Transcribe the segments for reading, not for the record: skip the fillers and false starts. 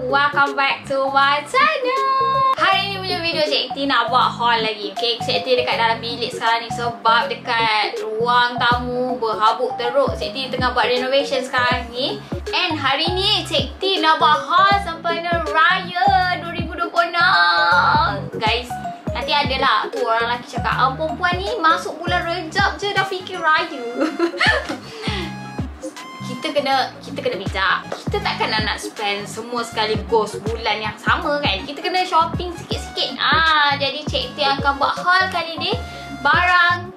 welcome back to my channel. Hari ni punya video Cik T nak buat haul lagi. Okay, Cik T dekat dalam bilik sekarang ni sebab dekat ruang tamu berhabuk teruk. Cik T tengah buat renovation sekarang ni. And hari ni Cik T nak buat haul sempena Raya 2026. Guys, nanti adalah tu orang lelaki cakap, perempuan ni masuk bulan Rejab je dah fikir raya. Kita kena bijak. Kita takkan nak spend semua sekaligus bulan yang sama kan. Kita kena shopping sikit-sikit. Jadi Cik T akan buat haul kali ni barang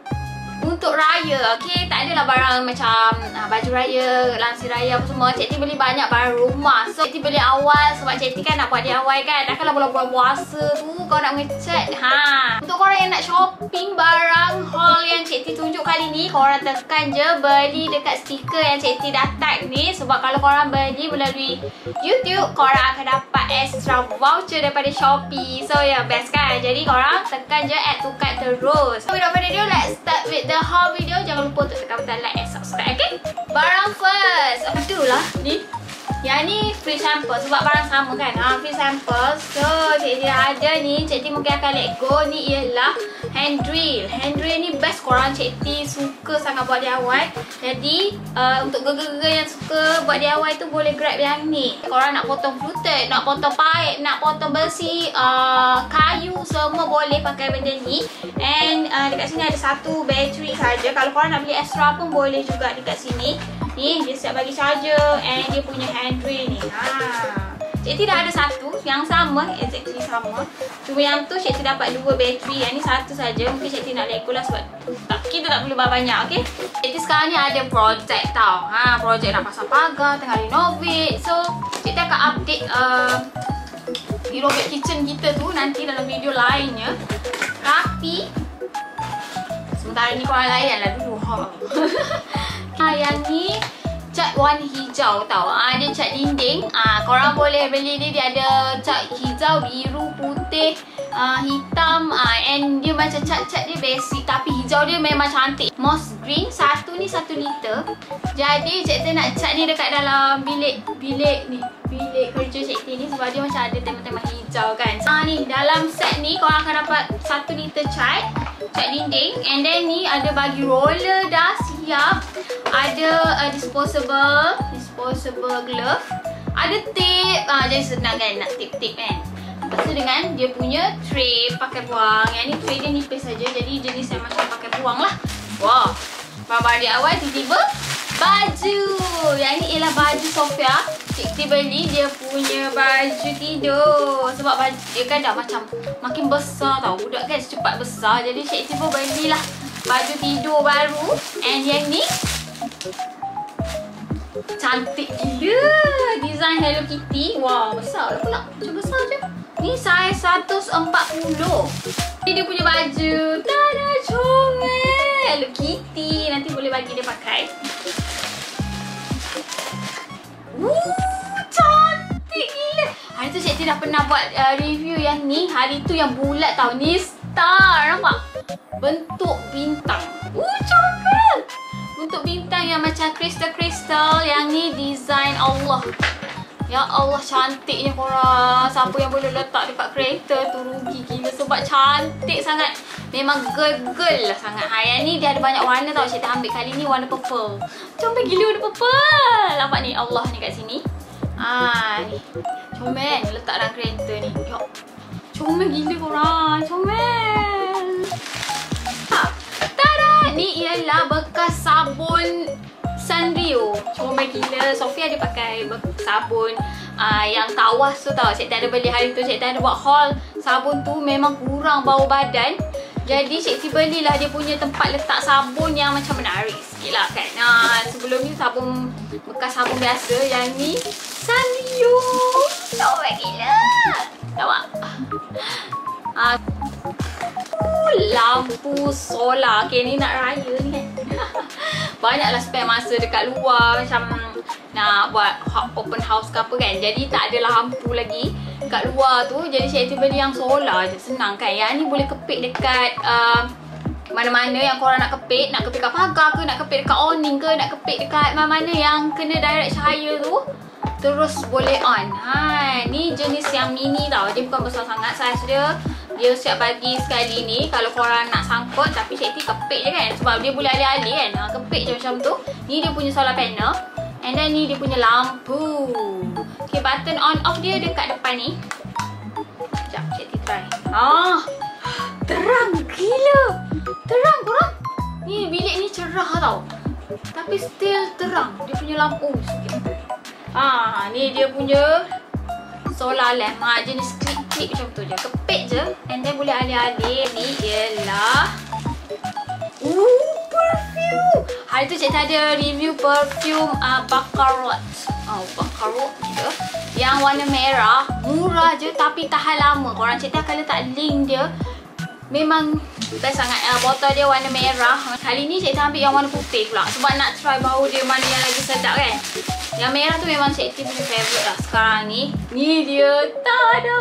untuk raya. Okay, tak adalah barang macam baju raya, langsir raya apa semua. Cik T beli banyak barang rumah. So Cik T beli awal sebab Cik T kan nak buat DIY kan. Dah kalau bulan-bulan puasa tu kau nak ngecat. Untuk korang yang nak shopping barang haul yang Cik T tunjuk kali ni, korang tekan je beli dekat stiker yang Cik T dah tag ni. Sebab kalau korang beli melalui YouTube, korang akan dapat extra voucher daripada Shopee. So yeah, best kan. Jadi korang tekan je add to cart terus. So without further ado, let's start with the haul video. Jangan lupa untuk tekan butang like and subscribe, okay? Barang first. Apa lah ni? Yang ni free sample sebab barang sama kan. Free sample. So Cik T ada ni. Cik T mungkin akan let go. Ni ialah hand drill. Hand drill ni best korang. Cik T suka sangat buat DIY. Jadi untuk gegar-gegar yang suka buat DIY tu boleh grab yang ni. Korang nak potong fluted, nak potong pipe, nak potong besi, kayu, semua boleh pakai benda ni. And dekat sini ada satu bateri saja. Kalau korang nak beli extra pun boleh juga dekat sini. Ni dia siap bagi charger and dia punya hand drill ni. Cik T dah ada satu yang sama, exactly sama. Cuma yang tu Cik T dapat dua bateri. Yang ni satu saja. Mungkin Cik T nak let go lah sebab kita tak boleh banyak, okey. Cik T sekarang ni ada projek tau. Projek nak pasang pagar, tengah renovate. So Cik T akan update renovate kitchen kita tu nanti dalam video lainnya. Tapi sementara ni korang layan lah dulu. Yang ni cat warna hijau tau. Dia cat dinding. Korang boleh beli dia ada cat hijau, biru, putih, hitam. And dia macam cat-cat dia basic tapi hijau dia memang cantik. Moss green. Satu ni 1 liter. Jadi Cik T nak cat ni dekat dalam bilik ni. Bilik kerja Cik T ni sebab dia macam ada tema-tema hijau kan. Ni dalam set ni korang akan dapat 1 liter cat dinding. And then ni ada bagi roller dah siap. Ada disposable glove. Ada tape. Jadi senang kan nak tape kan. Lepas tu dengan dia punya tray pakai buang. Yang ni tray dia nipis saja. Jadi jenis yang macam pakai buang lah. Wow. Barang-barang dia awal tiba-tiba baju. Yang ni ialah baju Sofia. Cik T beli dia punya baju tidur. Sebab baju dia kan dah macam makin besar tau. Budak kan secepat besar. Jadi Cik T pun belilah baju tidur baru. And yang ni cantik gila. Design Hello Kitty. Wah, besar lah pula. Macam besar je. Ni saiz 140. Ni dia punya baju. Tada, comel. Hello Kitty. Nanti boleh bagi dia pakai. Cantik gila. Hari tu Cik T dah pernah buat review yang ni. Hari tu yang bulat tau. Ni star. Nampak? Bentuk bintang. Comel. Bentuk bintang yang macam kristal-kristal. Yang ni design Allah. Ya Allah, cantiknya korang. Siapa yang boleh letak dekat kereta tu rugi gila. Sebab cantik sangat. Memang girl lah sangat. Yang ni dia ada banyak warna tau. Cik T ambil kali ni warna purple. Comel gila warna purple. Nampak ni Allah ni kat sini. Ni comel letak dalam kereta ni. Ya, comel gila korang. Comel. Tada. Ni ialah bekas sabun Sanrio. Comel gila. Sofia dia pakai sabun yang tawas tu tau. Cik T ada beli hari tu. Cik T ada buat haul. Sabun tu memang kurang bau badan. Jadi Cik T belilah dia punya tempat letak sabun yang macam menarik sikit lah kan. Sebelum ni sabun bekas sabun biasa. Yang ni Sanrio. Comel gila. Nampak? Lampu solar. Okay, ni nak raya ni kan. Banyaklah spend masa dekat luar macam nak buat open house ke apa kan. Jadi tak ada lampu lagi kat luar tu. Jadi Cik T beli yang solar je. Senang kan. Yang ni boleh kepit dekat mana-mana yang korang nak kepit. Nak kepit kat pagar ke, nak kepit dekat awning ke, nak kepit dekat mana-mana yang kena direct cahaya tu. terus boleh on. Ni jenis yang mini tau. Dia bukan besar sangat saiz dia. Dia siap bagi sekali ni kalau korang nak sangkut, tapi Cik T kepit je kan, sebab dia boleh alih-alih kan. Kepit je macam tu. Ni dia punya solar panel. And then ni dia punya lampu. Okay, button on off dia dekat depan ni. Sekejap, Cik T try. Terang gila. Terang korang. Ni bilik ni cerah tau, tapi still terang. Dia punya lampu sikit. Ni dia punya solar lamp. Jenis klip-klip macam tu je. Kepit je. And then boleh alih-alih. Ni ialah perfume. Hari tu Cik ada review perfume Baccarat. Baccarat je. Yang warna merah. Murah je tapi tahan lama. Korang Cik akan letak link dia. Memang best sangat. Botol dia warna merah. Kali ni Cik ambil yang warna putih pula, sebab nak try bau dia mana yang lagi sedap kan. Yang merah tu memang Cik punya favourite lah sekarang ni. Ni dia. Tada!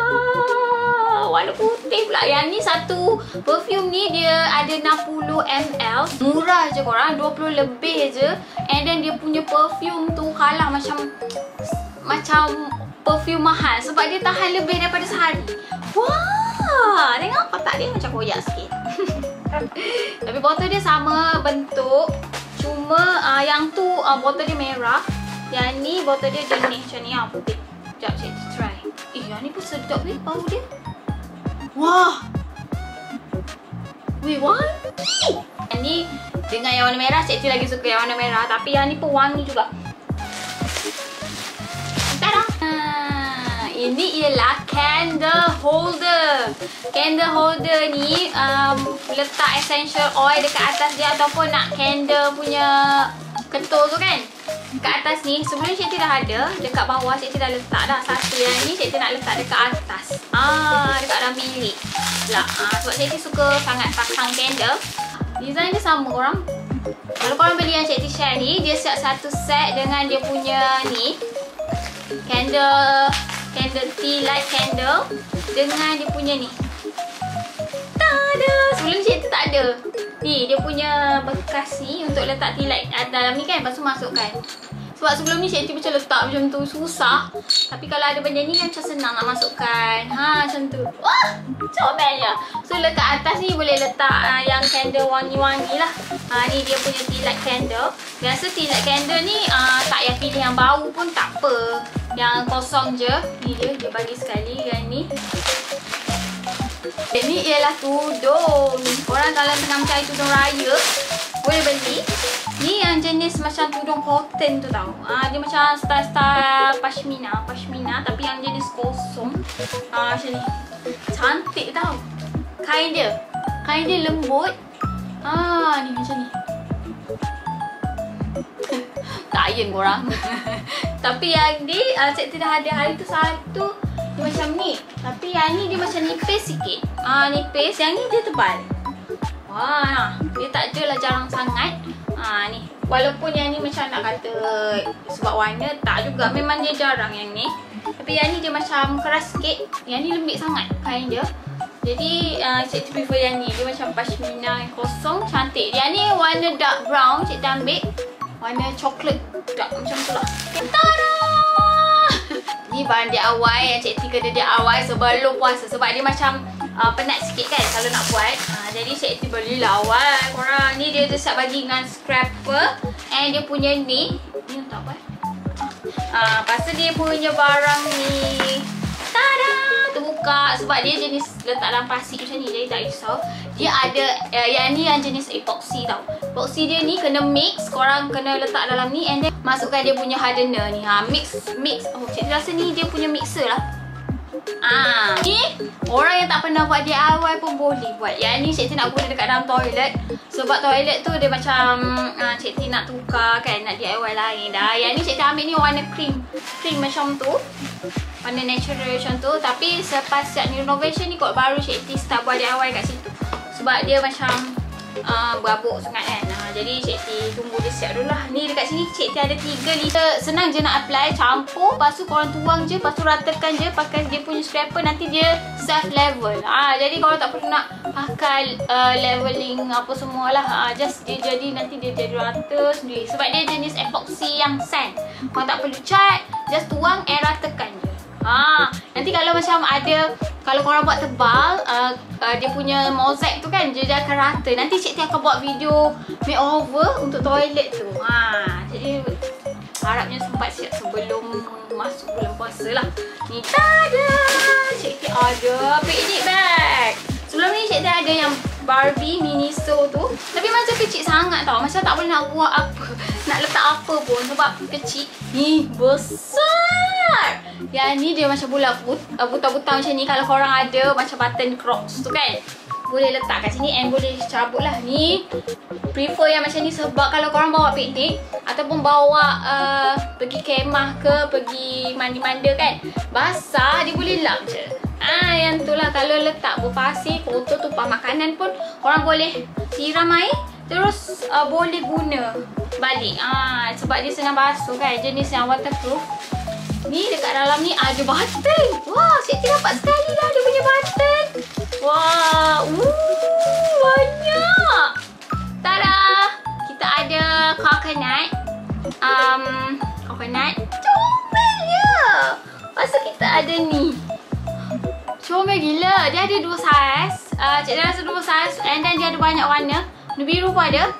Warna putih pula. Yang ni satu perfume ni dia ada 60 ml. Murah je korang. 20 lebih je. And then dia punya perfume tu kalah macam perfume mahal, sebab dia tahan lebih daripada sehari. Wah! Tengok kotak dia macam koyak sikit. Tapi botol dia sama bentuk. Cuma yang tu botol dia merah. Yang ni botol dia jenis macam ni putih. Sekejap Cik try. Yang ni pun sedap bau dia. Wah! Wangi! Yang ni dengan yang warna merah, Cik lagi suka yang warna merah. Tapi yang ni pun wangi juga. Tada! Ini ialah candle holder. Candle holder ni letak essential oil dekat atas dia, ataupun nak candle punya ketul tu kan, kat atas ni. Sebelum Cik dah ada dekat bawah, Cik dah letak dah satu. Yang ni Cik nak letak dekat atas, dekat dalam bilik pula. Sebab Cik suka sangat pasang candle. Design dia sama korang. Kalau korang beli yang Cik share ni, dia siap satu set dengan dia punya ni candle tea light candle dengan dia punya ni. Tada! Sebelum Cik tak ada. Ni dia punya bekas ni untuk letak tea light dalam ni kan, lepas tu masukkan. Sebab sebelum ni Cik macam letak macam tu susah. Tapi kalau ada benda ni kan macam senang nak masukkan. Macam tu. Wah! Comelnya. So lekat atas ni boleh letak yang candle wangi-wangi lah. Ni dia punya tea light candle. Biasa tea light candle ni tak payah pilih yang bau pun tak apa. Yang kosong je. Ni dia bagi sekali yang ni. Ini ialah tudung. Korang kalau tengah mencari tudung raya, boleh beli. Ni yang jenis macam tudung cotton tu tau. Dia macam style pashmina tapi yang jenis kosong. Macam ni. Cantik tau. Kain dia lembut. Ni macam ni. Tak iron korang. Tapi yang ni Cik dah ada hari tu satu. Dia macam ni. Tapi yang ni dia macam nipis sikit. Nipis. Yang ni dia tebal. Dia tak je lah jarang sangat. Ni. Walaupun yang ni macam nak kata sebab warna, tak juga. Memang dia jarang yang ni. Tapi yang ni dia macam keras sikit. Yang ni lembik sangat kain dia. Jadi Cik prefer yang ni. Dia macam pashmina yang kosong. Cantik. Yang ni warna dark brown. Cik ambil warna coklat dark macam tu lah. Tada! Ni barang DIY yang Cik kena DIY sebelum puasa. Sebab dia macam penat sikit kan kalau nak buat. Jadi Cik belilah awal korang. Ni dia siap bagi dengan scraper. And dia punya ni tak apa. Lepas tu dia punya barang ni. Tada! Terbuka. Sebab dia jenis letak dalam plastik macam ni. Jadi tak risau. Dia ada yang ni yang jenis epoxy tau. Epoxy dia ni kena mix. Korang kena letak dalam ni. And then masukkan dia punya hardener ni. Mix. Cik rasa ni dia punya mixer lah. Ni orang yang tak pernah buat DIY pun boleh buat. Yang ni Cik nak guna dekat dalam toilet. Sebab toilet tu dia macam Cik nak tukar kan, nak DIY lain dah. Yang ni Cik ambil ni warna cream macam tu, warna natural macam tu. Tapi selepas siap renovation ni kot baru Cik start buat DIY kat situ. Sebab dia macam berabuk sangat kan. Jadi Cik T tunggu dia siap dulu lah. Ni dekat sini Cik T ada 3 liter. Senang je nak apply, campur, lepas tu korang tuang je, lepas tu ratakan je pakai dia punya scraper, nanti dia self level. Jadi korang tak perlu nak pakai leveling apa semualah. Just dia jadi, nanti dia jadi rata sendiri. Sebab dia jenis epoxy yang sand. Korang tak perlu cat, just tuang and ratakan je. Nanti kalau macam ada, kalau korang buat tebal, dia punya mozaik tu kan, dia akan rata. Nanti Cik T akan buat video makeover untuk toilet tu. Jadi harapnya sempat siap sebelum masuk bulan puasa lah. Ni tada! Cik T ada picnic bag. Sebelum ni Cik T ada yang Barbie Miniso tu, tapi macam kecil sangat tau. Macam tak boleh nak buat apa, nak letak apa pun sebab kecil. Ni besar. Yang ni dia macam buta-buta macam ni. Kalau korang ada macam button crocs tu kan, boleh letak kat sini and boleh cabut lah. Ni prefer yang macam ni sebab kalau korang bawa piknik ataupun bawa pergi kemah ke, pergi mandi-manda kan, basah dia boleh lap je. Yang tu lah, kalau letak berpasir, kotor, tumpah makanan pun korang boleh siram air, terus boleh guna balik. Sebab dia senang basuh kan, jenis yang waterproof. Ni dekat dalam ni ada button. Wah, Cik T dapat sekali dah dia punya button. Wah, banyak. Tada! Kita ada coconut. Coconut. Comelnya. Lepas tu kita ada ni. Comel gila. Dia ada 2 saiz. Cik T rasa 2 saiz. And then dia ada banyak warna. Warna biru pun ada.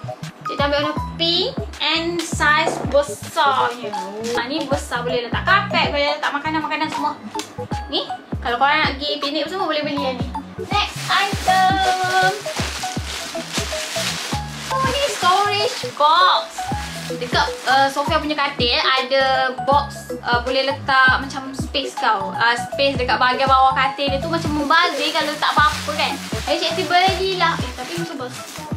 Cik T ambil warna pink and saiz besarnya. Ni besar, boleh letak kapet, boleh letak makanan-makanan semua. Ni kalau korang nak pergi piknik semua boleh beli yang ni. Next item. Ni storage box. Dekat Sofia punya katil ada box, boleh letak macam space kau. Space dekat bahagian bawah katil dia tu macam membazir kalau letak apa-apa kan. Jadi Cik T belilah. Tapi macam besar.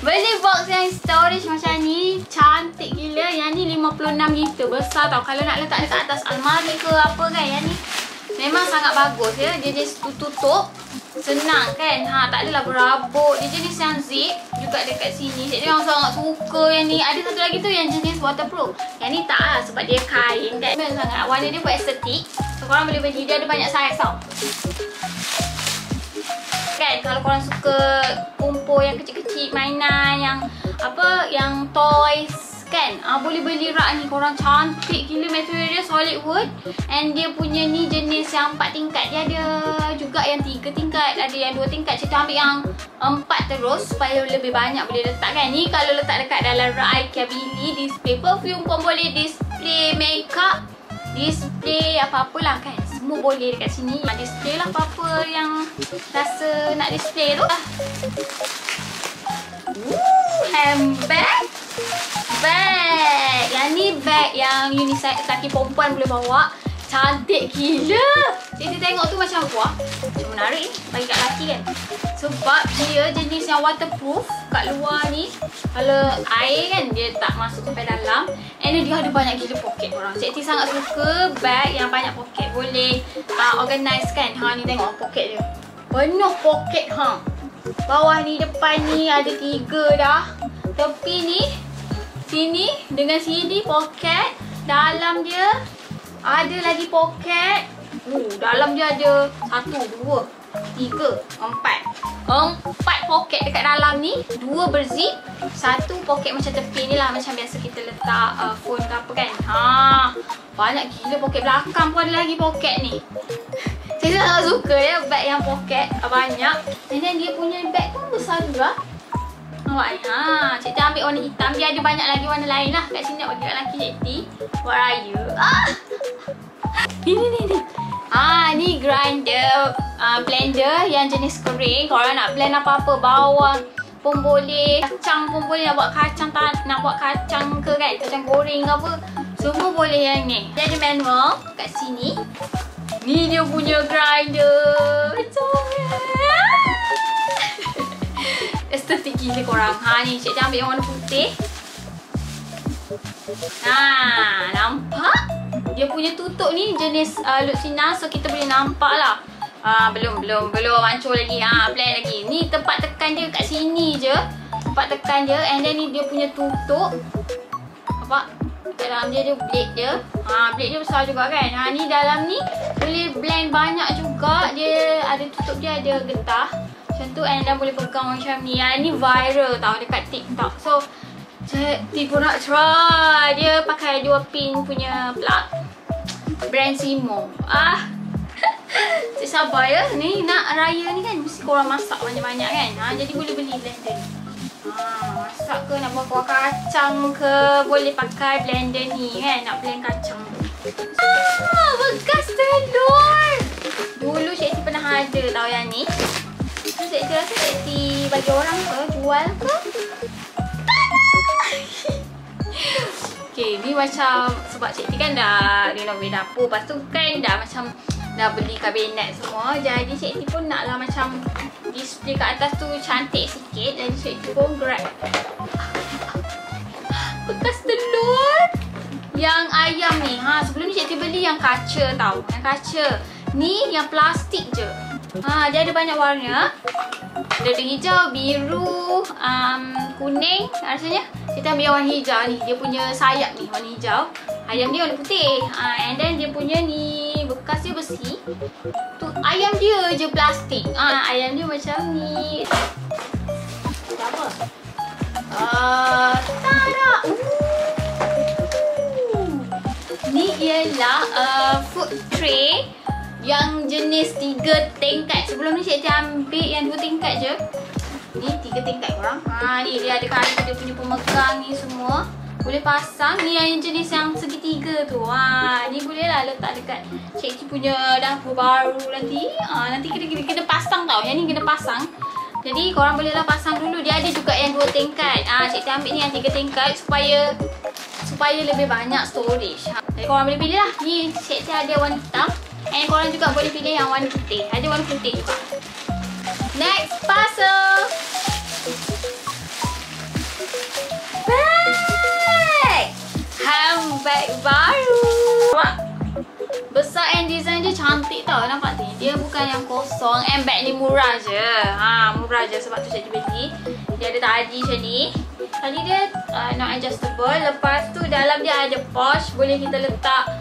Beli box yang storage macam ni, cantik gila. Yang ni 56 liter, besar tau. Kalau nak letak dekat atas almari ke apa kan, yang ni memang sangat bagus ya. Dia jenis tutup, senang kan. Tak adalah berabuk. Dia jenis yang zip juga dekat sini. Jadi orang sangat suka yang ni. Ada satu lagi tu yang jenis waterproof. Yang ni tak lah sebab dia kain kan. Memang sangat warna dia buat estetik. So korang boleh beli, dia ada banyak saiz tau. Kan kalau korang suka kumpul yang kecil-kecil, mainan yang apa, yang toys kan, boleh beli rak ni. Korang cantik gila, material dia solid wood. And dia punya ni jenis yang 4 tingkat. Dia ada juga yang 3 tingkat, ada yang 2 tingkat. Kita ambil yang 4 terus supaya lebih banyak boleh letak kan. Ni kalau letak dekat dalam rak IKEA Billy, display perfume pun boleh, display makeup, display apa-apalah kan, semua boleh dekat sini. Display lah apa-apa yang rasa nak display tu. Handbag. Bag. Yang ni bag yang unisex, lelaki perempuan boleh bawa. Cantik gila. Cik tengok tu macam wah, macam menarik ni bagi kat lelaki kan. Sebab dia jenis yang waterproof. Kat luar ni kalau air kan dia tak masuk sampai dalam. And dia ada banyak gila poket korang. Cik T sangat suka bag yang banyak poket. Boleh organize kan. Ni tengok poket dia, penuh poket. Bawah ni, depan ni ada 3 dah. Tepi ni, sini dengan sini poket. Dalam dia ada lagi poket. Dalam dia ada 1, 2, 3, 4 poket dekat dalam ni. 2 berzip, 1 poket macam tepi ni lah, macam biasa kita letak phone ke apa kan. Banyak gila poket. Belakang pun ada lagi poket ni. Saya sangat suka ya bag yang poket banyak. And then dia punya bag pun besar juga. Cik T ambil warna hitam. Dia ada banyak lagi warna lain lah. Kat sini nak bagi kat lelaki Cik T buat raya. Ni. Ni grinder, blender yang jenis kering. Kalau nak blend apa-apa, bawang pun boleh, kacang pun boleh. Nak buat kacang, nak buat kacang ke kan, kacang goreng ke apa, semua boleh yang ni. Dia ada manual kat sini. Ni dia punya grinder. Estetik gila korang. Ni Cik T ambil yang warna putih. Nampak? Dia punya tutup ni jenis Lucina, so kita boleh nampak lah Belum hancur lagi. Blend lagi. Ni tempat tekan dia kat sini je. Tempat tekan dia. And then ni dia punya tutup. Nampak? Kat dalam dia blade dia. Blade dia besar juga kan. Ni dalam ni boleh blend banyak juga. Dia ada tutup dia ada getah. Macam tu. And then boleh pegang macam ni. Ni viral tau dekat TikTok. So Cik pun nak try. Dia pakai 2 pin punya plug. Brand Simo. Cik sabar ya. Ni nak raya ni kan mesti korang masak banyak-banyak kan. Jadi boleh beli blender ni. Masak ke nak buat kuah kacang ke, boleh pakai blender ni kan. Nak blend kacang. Bekas telur. Dulu Cik T pernah ada tau yang ni. Cik T rasa Cik T bagi orang ke, jual ke? Okay, ni macam sebab Cik T kan dah renovate dapur. Lepas tu kan dah macam dah beli kabinet semua. Jadi Cik T pun naklah macam display kat atas tu cantik sikit. Jadi Cik T pun grab bekas telur yang ayam ni. Sebelum ni Cik T beli yang kaca tau. Yang kaca. Ni yang plastik je. Dia ada banyak warna. Ada hijau, biru, kuning rasanya. Kita ambil yang warna hijau ni. Dia punya sayap ni warna hijau. Ayam dia warna putih. And then dia punya ni bekas dia besi. Tu ayam dia je plastik. Ayam dia macam ni. Apa? Tada! Ni ialah food tray yang jenis 3 tingkat. Sebelum ni Cik T ambil yang 2 tingkat je. Ni 3 tingkat korang. Ni dia ada kayu, dia punya pemegang ni semua. Boleh pasang. Ni yang jenis yang segitiga tu. Ni boleh lah letak dekat Cik T punya dapur baru nanti. Nanti kena pasang tau. Yang ni kena pasang. Jadi korang boleh lah pasang dulu. Dia ada juga yang 2 tingkat. Cik T ambil ni yang 3 tingkat supaya lebih banyak storage. Jadi korang boleh pilih lah. Ni Cik T ada warna hitam. And korang juga boleh pilih yang warna putih. Ada warna putih juga. Next, parcel. Bag. Handbag baru. Besar and design dia cantik tau. Nampak ni? Dia bukan yang kosong. And bag ni murah je. Murah je sebab tu Cik T beli. Dia ada tali macam ni. Tali dia not adjustable. Lepas tu dalam dia ada pouch. Boleh kita letak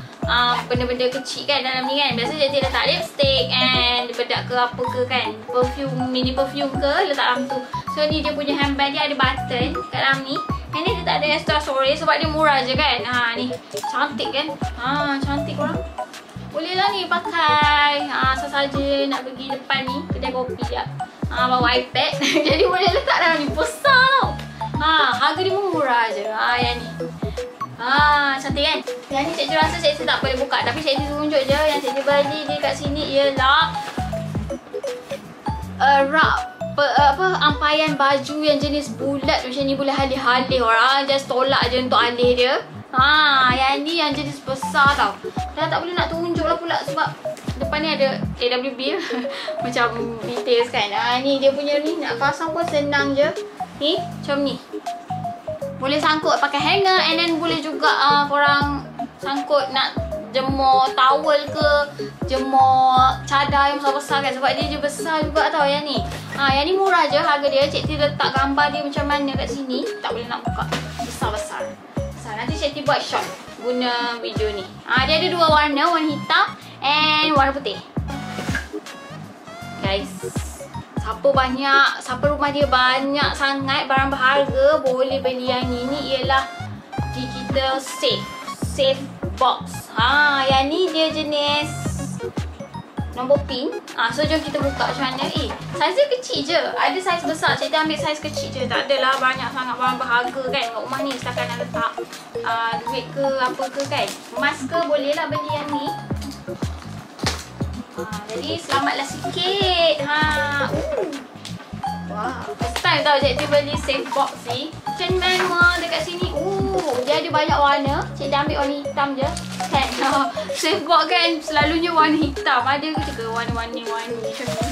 benda-benda kecil kan dalam ni kan. Biasa Cik T letak lipstick and bedak ke apa ke kan. Perfume, mini perfume ke letak dalam tu. So ni dia punya handbag dia ada button kat dalam ni. And ni dia tak ada extra storage sebab dia murah je kan. Ni cantik kan. Cantik korang. Boleh lah ni pakai sesaja nak pergi depan ni kedai kopi je. Bawa iPad. Jadi boleh letak dalam ni. Besar tau. Harga dia murah je. Yang ni. Cantik kan? Yang ni Cik T rasa Cik T tak boleh buka. Tapi Cik T tunjuk je. Yang Cik T beli dia kat sini ialah ampaian baju yang jenis bulat macam ni. Boleh halih-halih orang. Just tolak je untuk alih dia. Yang ni yang jenis besar tau. Dah tak boleh nak tunjuk lah pula sebab depan ni ada AWB. Macam details kan. Ni dia punya ni. Nak pasang pun senang je. Ni macam ni. Boleh sangkut pakai hanger. And then boleh juga korang sangkut nak jemur towel ke, jemur cadar yang besar-besar kan. Sebab dia je besar juga tau yang ni. Yang ni murah je harga dia. Cik T letak gambar dia macam mana kat sini. Tak boleh nak buka. Besar-besar. Nanti Cik T buat shot guna video ni. Dia ada 2 warna. Warna hitam and warna putih. Guys, siapa rumah dia banyak sangat barang berharga, boleh beli yang ni. Ni ialah digital safe box. Yang ni dia jenis nombor pin. So jom kita buka macam mana. Saiz dia kecil je. Ada saiz besar. Cik T ambil saiz kecil je. Tak adalah banyak sangat barang berharga kan kat rumah ni. Setakat nak letak duit ke apa ke kan. Emas ke boleh lah beli yang ni. Jadi selamatlah sikit. Wow, first time tau Cik T beli safe box ni. Macam manual dekat sini. Dia ada banyak warna. Cik T ambil warna hitam je kan. Safe box kan selalunya warna hitam. Ada ke warna-warni macam ni.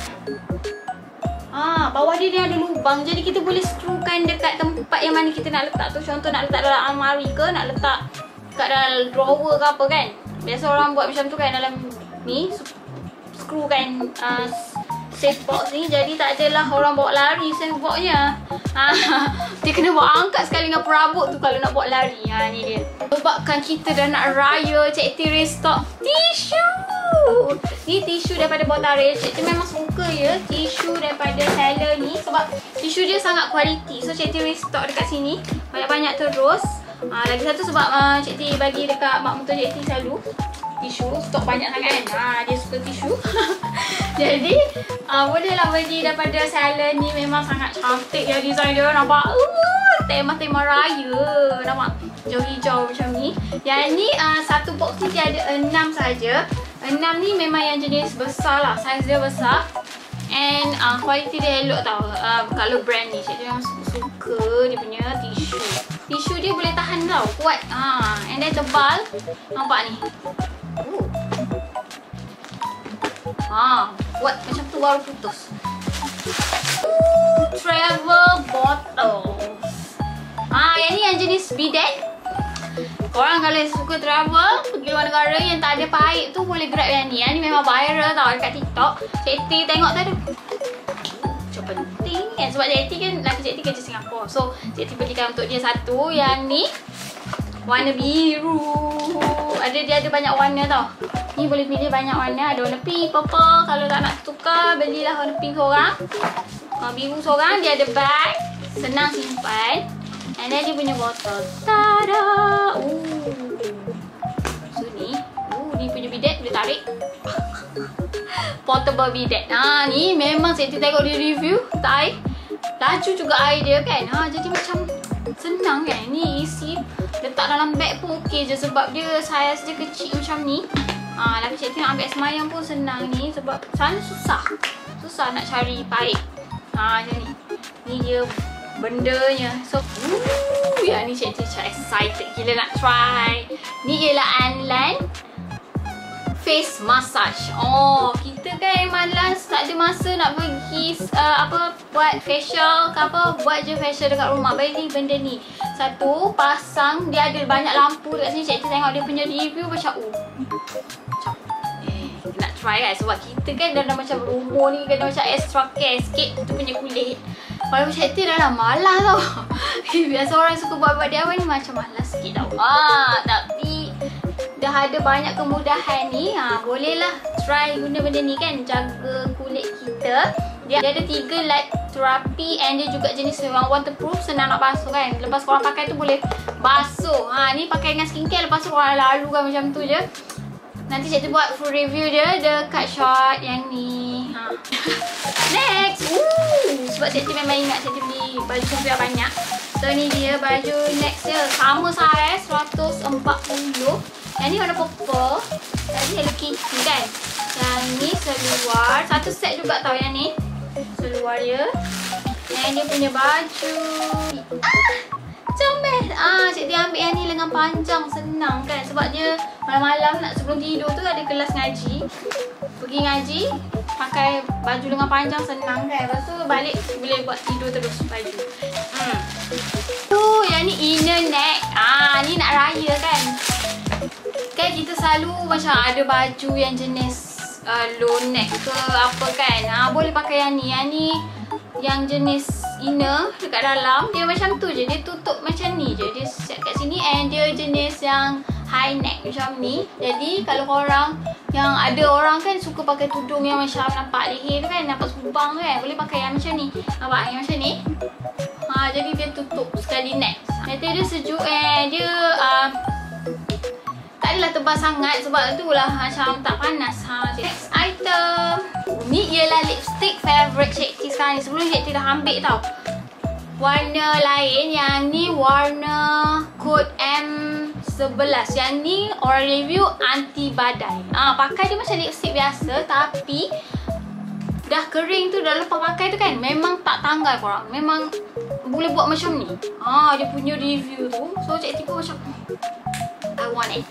Bawah dia ada lubang. Jadi kita boleh skrukan dekat tempat yang mana kita nak letak tu. Contoh nak letak dalam almari ke, nak letak kat dalam drawer ke apa kan. Biasa orang buat macam tu kan dalam ni. screw kan safe box ni, jadi tak adalah orang bawa lari safe boxnya. Dia kena bawa angkat sekali dengan perabot tu kalau nak bawa lari. Ni dia. Sebabkan kita dah nak raya, Cik T restock tisu. Ni tisu daripada Botare. Cik T memang suka ya tisu daripada seller ni sebab tisu dia sangat kualiti. So Cik T restock dekat sini banyak-banyak terus. Lagi satu sebab Cik T bagi dekat mak mentua Cik T selalu tisu, stok banyak sangat kan. Dia suka tisu. Jadi bolehlah beli daripada seller ni, memang sangat cantik ya design dia. Nampak tema-tema raya. Nampak hijau-hijau macam ni. Yang ni satu box ni dia ada 6 saja. 6 ni memang yang jenis besar lah, saiz dia besar. And kualiti dia elok tau. Kalau brand ni Cik T memang suka dia punya tisu. Tisu dia boleh tahan tau, kuat. And then tebal. Nampak ni. Buat macam tu baru putus. Travel bottles. Yang ni yang jenis bidet. Korang kalau suka travel, pergi luar negara yang tak ada paip tu boleh grab yang ni. Yang ni memang viral tau dekat TikTok. Cik T tengok tadi. Macam penting kan. Sebab Cik T kan, laki Cik T kerja Singapura. So Cik T belikan untuk dia satu. Yang ni warna biru. Dia ada banyak warna tau. Ni boleh pilih banyak warna. Ada warna pink, purple. Kalau tak nak tukar, belilah warna pink seorang. Biru seorang. Dia ada bag. Senang simpan. And then dia punya botol. Tada! So ni. Ni punya bidet boleh tarik. Portable bidet. Ni memang saya tengok dia review. Tak air. Laju juga air dia kan. Jadi macam senang kan. Ni isi. Letak dalam beg pun okey je sebab dia saiz dia kecil macam ni. Lagi Cik T nak ambil semayang pun senang ni sebab sana susah nak cari paip. Macam ni. Ni dia bendanya. So yang ni Cik T excited gila nak try. Ni ialah Anlan face massage. Kita kan malas, tak ada masa nak pergi buat facial ke apa, buat je facial dekat rumah. Beli benda ni. Satu, pasang, dia ada banyak lampu dekat sini. Cik T tengok dia punya review macam nak try kan sebab kita kan dah macam berumur ni, kena macam extra care sikit tu punya kulit. Kalau Cik T dah malas tau. Biasa orang suka buat DIY ni macam malas sikit tau. Tapi dah ada banyak kemudahan ni. Bolehlah try guna benda ni kan, jaga kulit kita. Dia ada 3 light terapi and dia juga jenis yang waterproof, senang nak basuh kan. Lepas korang pakai tu boleh basuh. Ni pakai dengan skincare, lepas tu korang lalu kan macam tu je. Nanti Cik T buat full review dia dekat short yang ni. Next. Sebab Cik T memang ingat Cik T beli baju yang banyak. So ni dia baju next dia. Sama saiz 140. Yang ni warna purple. Tadi Hello Kitty kan. Yang ni seluar. Satu set juga tau yang ni. Seluar dia. And dia punya baju. Comel. Cik T ambil yang ni lengan panjang. Senang kan. Sebab dia malam-malam nak sebelum tidur tu ada kelas ngaji. Pergi ngaji, pakai baju lengan panjang senang kan. Lepas tu balik boleh buat tidur terus baju. Yang ni inner neck. Ni nak raya kan. Kan kita selalu macam ada baju yang jenis low neck ke apa kan. Boleh pakai yang ni. Yang ni yang jenis inner dekat dalam. Dia macam tu je. Dia tutup macam ni je. Dia set kat sini. And dia jenis yang high neck macam ni. Jadi kalau korang yang ada orang kan suka pakai tudung yang macam nampak leher tu kan, nampak subang tu kan, boleh pakai yang macam ni. Nampak yang macam ni. Jadi dia tutup sekali neck. Nanti dia sejuk dia tak adalah tebal sangat sebab tu lah macam tak panas. Next item. Ni ialah lipstick favourite Cik T sekarang ni. Sebelum Cik T dah ambil tau warna lain. Yang ni warna Code M11. Yang ni orang review anti badai. Pakai dia macam lipstick biasa tapi dah kering tu, dah lepas pakai tu kan, memang tak tanggal korang. Memang boleh buat macam ni. Dia punya review tu. So Cik T pun macam I want it.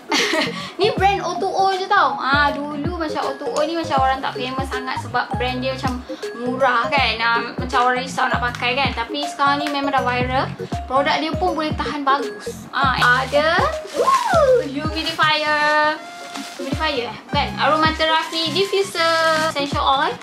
Ni brand O2O je tau. Dulu macam O2O ni macam orang tak famous sangat sebab brand dia macam murah kan. Macam orang risau nak pakai kan. Tapi sekarang ni memang dah viral. Produk dia pun boleh tahan bagus. Ada humidifier. Humidifier kan? Aromatherapy diffuser essential oil.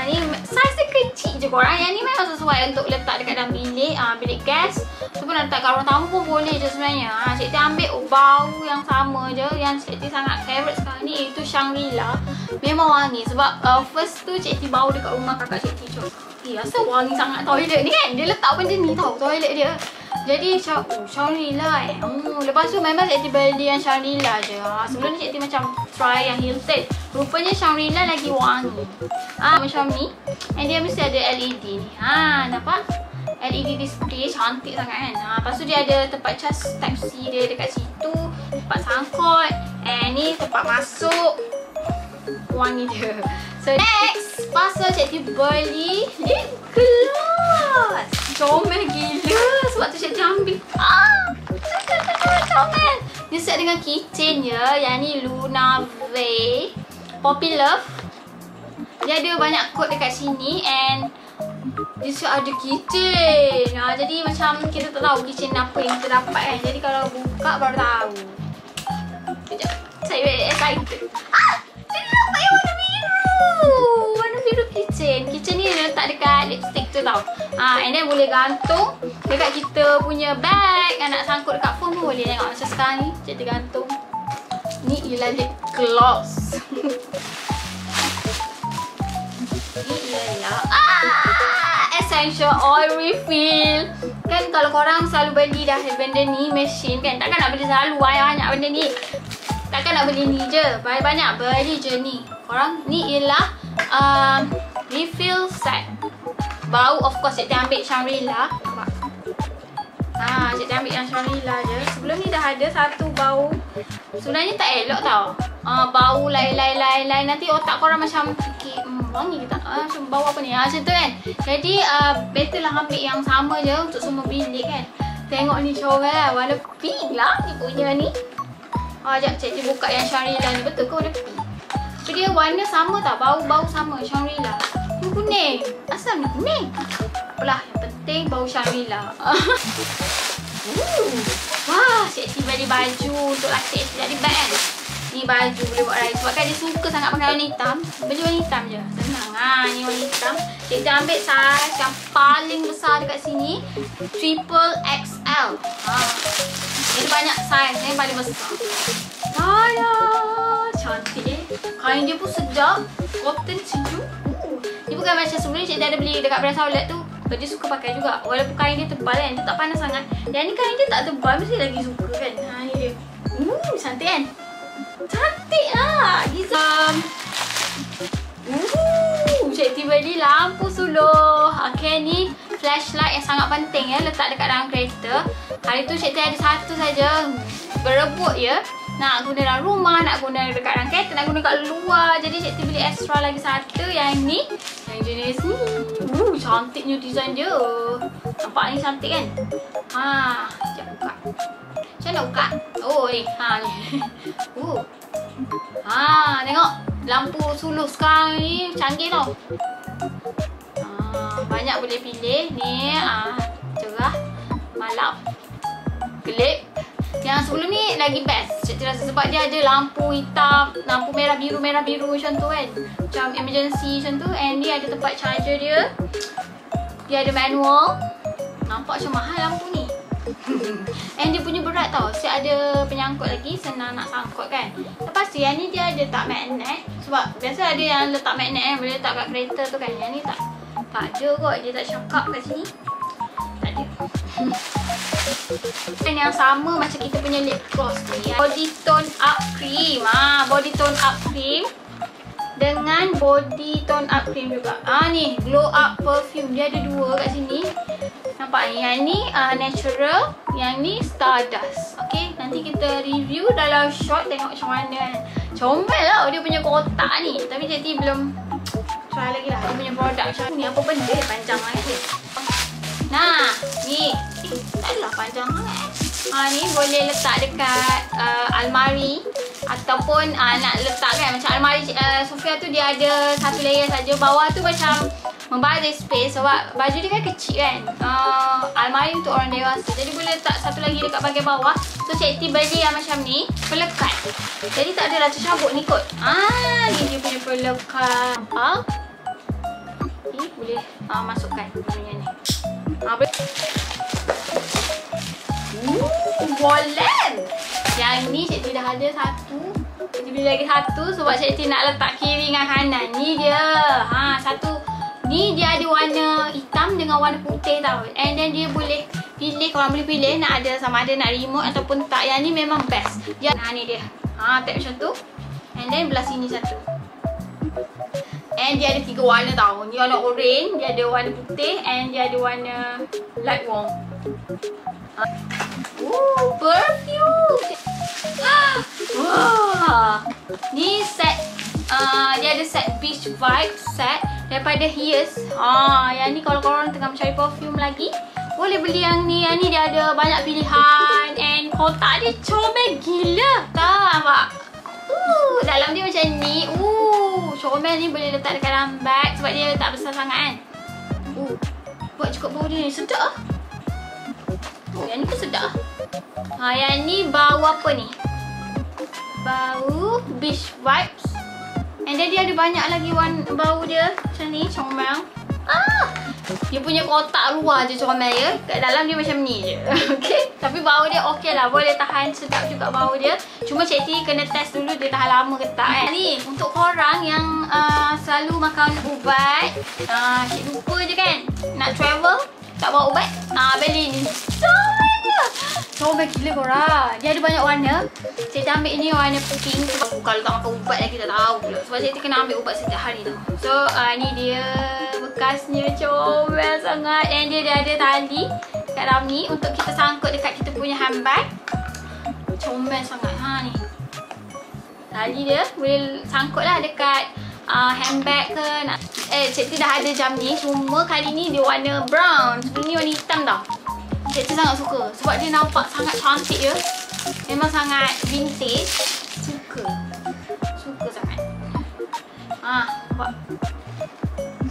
Ni saiz dia kecil je korang. Yang ni memang sesuai untuk letak dekat dalam bilik. Bilik gas. Tu pun nak letak kat ruang tamu pun boleh je sebenarnya. Cik T ambil bau yang sama je. Yang Cik T sangat favourite sekarang ni, iaitu Shangri-La. Memang wangi. Sebab first tu Cik T bau dekat rumah kakak Cik T. Asal wangi sangat toilet ni kan. Dia letak benda ni tau, toilet dia. Jadi Shangri-La lepas tu memang Cik T beli yang Shangri-La je. Sebelum ni Cik T macam try yang Hilton. Rupanya Shangri-La lagi wangi. Macam ni. And dia mesti ada LED ni. Nampak? LED display cantik sangat kan. Lepas tu dia ada tempat cas Type-C dia dekat situ. Tempat sangkut. And ni tempat masuk. Wangi dia. So next, pasal Cik T beli lip gloss. Comel gila. Sebab tu Cik T ambil. Comel. Dia set dengan keychain je. Yang ni Luna Vey Poppy Love. Dia ada banyak kod dekat sini. And dia sudah ada keychain. Jadi macam kita tak tahu keychain apa yang kita dapat kan. Jadi kalau buka baru tahu. Sekejap. Saya excited. Dia dapat yang warna biru. Warna biru keychain. Keychain ni dia letak dekat lipstick tu tau. And then boleh gantung dekat kita punya bag. Nak sangkut dekat phone pun boleh. Tengok macam sekarang ni. Cik T gantung. Ni ialah lip gloss. Ni ialah essential oil refill. Kan kalau korang selalu beli dah benda ni, mesin kan. Takkan nak beli selalu banyak benda ni. Takkan nak beli ni je. Banyak beli je ni. Korang ni ialah refill set. Bau of course Cik T ambil Shangri-La. Nampak? Cik T ambil yang Shangri-La je. Sebelum ni dah ada satu bau. Sebenarnya tak elok tau. Bau lain-lain. Nanti otak korang macam fikir wangi ke tak? Macam bau apa ni? Macam tu kan. Jadi better lah ambil yang sama je untuk semua bilik kan. Tengok ni comel lah. Warna pink lah dia punya ni. Sekejap Cik T buka yang Shangri-La ni. Betul ke warna pink? Tapi dia warna sama tau. Bau sama Shangri-La. Ni kuning. Asal ni kuning? Apalah, yang penting bau Shangri-La. Wah, Cik T beli baju untuk laki Cik T jadi bag kan. Ni baju boleh buat raya. Sebab kan dia suka sangat pakai warna hitam. Beli warna hitam je. Senang ni warna hitam. Cik T ambil saiz yang paling besar dekat sini. Triple XL. Dia banyak saiz. Yang paling besar. Cantik kain dia pun sedap. Cotton sejuk. Ni bukan macam sebelum ni Cik T ada beli dekat brand Outlet tu. Dia suka pakai juga. Walaupun kain dia tebal kan. Dia tak panas sangat. Yang ni kain dia tak tebal. Mesti lagi suka kan. Ni dia. Cantik kan. Cantik lah. Gizam. Cik T beli lampu suluh. Okay, ni flashlight yang sangat penting ya. Letak dekat dalam kereta. Hari tu Cik T ada satu saja. Berebut ya. Nak guna dalam rumah, nak guna dekat dalam kereta, nak guna kat luar. Jadi Cik T beli extra lagi satu. Yang ni. Yang jenis ni. Cantiknya design dia. Nampak ni cantik kan? Sekejap buka. Macam mana nak buka? Ni. Ni. Tengok. Lampu suluh sekarang ni canggih tau. Banyak boleh pilih. Ni. Cerah. Malap. Gelap. Yang sebelum ni lagi best Cik T rasa. Sebab dia ada lampu hitam, lampu merah biru macam tu kan. Macam emergency macam tu. And dia ada tempat charger dia. Dia ada manual. Nampak macam mahal lampu ni. And dia punya berat tau. Siap ada penyangkut lagi. Senang nak sangkut kan. Lepas tu yang ni dia ada tak magnet. Sebab biasa ada yang letak magnet kan. Boleh letak kat kereta tu kan. Yang ni tak ada kot. Dia tak cakap kat sini. Tak ada. Dan yang sama macam kita punya lip gloss ni. Body tone up cream. Body tone up cream. Dengan body tone up cream juga. Ni glow up perfume. Dia ada dua kat sini. Nampak ni. Yang ni natural. Yang ni stardust. Okay. Nanti kita review dalam short. Tengok macam mana kan. Comel lah dia punya kotak ni. Tapi Cik T belum try lagi lah. Dia punya produk macam ni. Apa benda panjang sangat ni. Nah. Ni. Tak adalah panjang sangat. Ni boleh letak dekat almari. ataupun nak letak kan, macam almari Sofia tu dia ada satu layer saja, bawah tu macam membazir space sebab baju dia kan kecil kan. Almari untuk orang dewasa, jadi boleh letak satu lagi dekat bahagian bawah. So Cik T beli yang macam ni, pelekat, jadi tak ada rasa cabut ni kot. Ni dia punya pelekat. Nampak? Okay, boleh masukkan punya ni. Boleh. Yang ni Cik T dah ada satu. Cik T beli lagi satu sebab Cik T nak letak kiri dengan kanan. Ni dia. Satu. Ni dia ada warna hitam dengan warna putih tau. And then dia boleh pilih, korang boleh pilih nak ada sama ada nak remote ataupun tak. Yang ni memang best. Dia ni dia. Tap macam tu. And then belah sini satu. And dia ada 3 warna tau. Ni warna orange, dia ada warna putih, and dia ada warna light warm. Perfume. Ni set, dia ada set beach vibe set daripada Hieus. Yang ni kalau korang tengah mencari perfume lagi, boleh beli yang ni. Yang ni dia ada banyak pilihan, and kotak dia comel gila. Tak nampak? Dalam dia macam ni. Comel ni boleh letak dekat dalam bag sebab dia tak besar sangat kan. Buat cukup bau dia ni sedap lah. Yang ni pun sedap lah. Yang ni bau apa ni? Bau beach vibes. And then dia ada banyak lagi bau dia macam ni, comel. Dia punya kotak luar je comel ya. Kat dalam dia macam ni je. Okay. Tapi bau dia okey lah. Boleh tahan, sedap juga bau dia. Cuma Cik T kena test dulu dia tahan lama ke tak kan. Ni untuk korang yang selalu makan ubat, Cik lupa je kan nak travel, tak bawa ubat, beli ni. Comel gila korang. Dia ada banyak warna. Cik T ambil ni warna pink sebab kalau tak makan ubat lagi tak tahu pula. Sebab Cik T kena ambil ubat setiap hari tu. So ni dia bekasnya, comel sangat. And dia ada tali kat dalam ni untuk kita sangkut dekat kita punya handbag. Comel sangat. Ni tali dia boleh sangkut lah dekat handbag ke. Cik T dah ada jam ni, cuma kali ni dia warna brown. Sebelum ni warna hitam tau. Cik T sangat suka sebab dia nampak sangat cantik ya. Memang sangat vintage. Suka sangat. Nampak?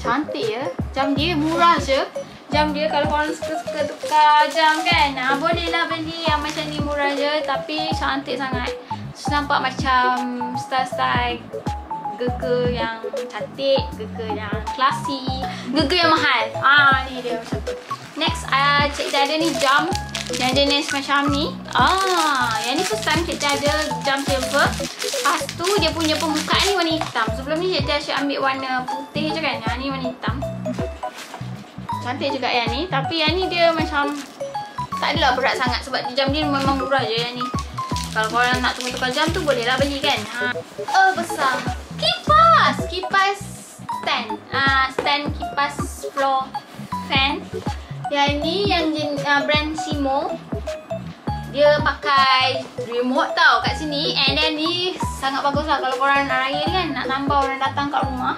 Cantik ya. Jam dia murah je. Jam dia kalau korang suka-suka tukar jam kan, boleh lah beli yang macam ni, murah je tapi cantik sangat. Nampak macam style-style gege yang cantik, gege yang classy, gege yang mahal. Ni dia macam tu. Next, Cik T ada ni jam yang jenis macam ni. Yang ni first time Cik T ada jam silver. Lepas tu dia punya pembukaan ni warna hitam. Sebelum ni Cik T asyik ambil warna putih je kan. Yang ni warna hitam. Cantik juga yang ni. Tapi yang ni dia macam tak adalah berat sangat sebab jam dia memang murah je yang ni. Kalau korang nak tukar-tukar jam tu boleh lah beli kan. Besar. Kipas stand. Stand kipas floor fan. Yang ni yang brand Simo. Dia pakai remote tau kat sini. And then ni sangat bagus lah kalau korang nak raya ni kan, nak tambah orang datang kat rumah,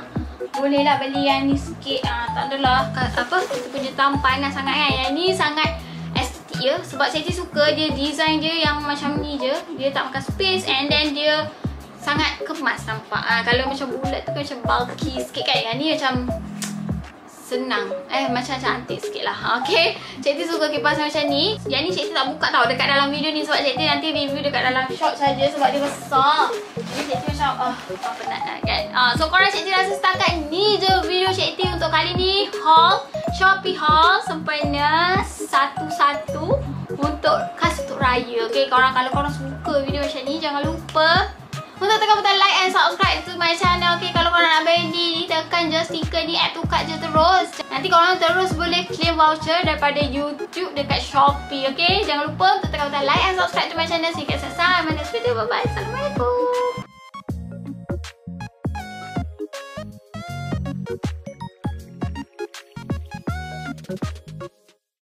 boleh lah beli yang ni sikit. Tak adalah kita punya tampan lah sangat kan. Yang ni sangat estetik ya. Sebab Cik T suka dia design dia yang macam ni je. Dia tak makan space, and then dia sangat kemas nampak. Kalau macam bulat tu kan macam bulky sikit kan. Yang ni macam senang. Macam cantik sikit lah. Okay. Cik T suka kipas macam ni. Yang ni Cik T tak buka tau dekat dalam video ni sebab Cik T nanti review dekat dalam short saja sebab dia besar. Jadi Cik T macam penat nak kan. So korang, Cik T rasa setakat ni je video Cik T untuk kali ni. Haul Shopee haul sempena 1/1 untuk khas untuk raya. Okay, kalau korang suka video macam ni, jangan lupa untuk tekan butang like and subscribe to my channel. Okay, kalau korang nak beli, tekan je stiker ni, add to cart je terus. Nanti korang terus boleh claim voucher daripada YouTube dekat Shopee. Okay, jangan lupa untuk tekan butang like and subscribe to my channel. See you guys next time. My next video. Bye bye. Assalamualaikum.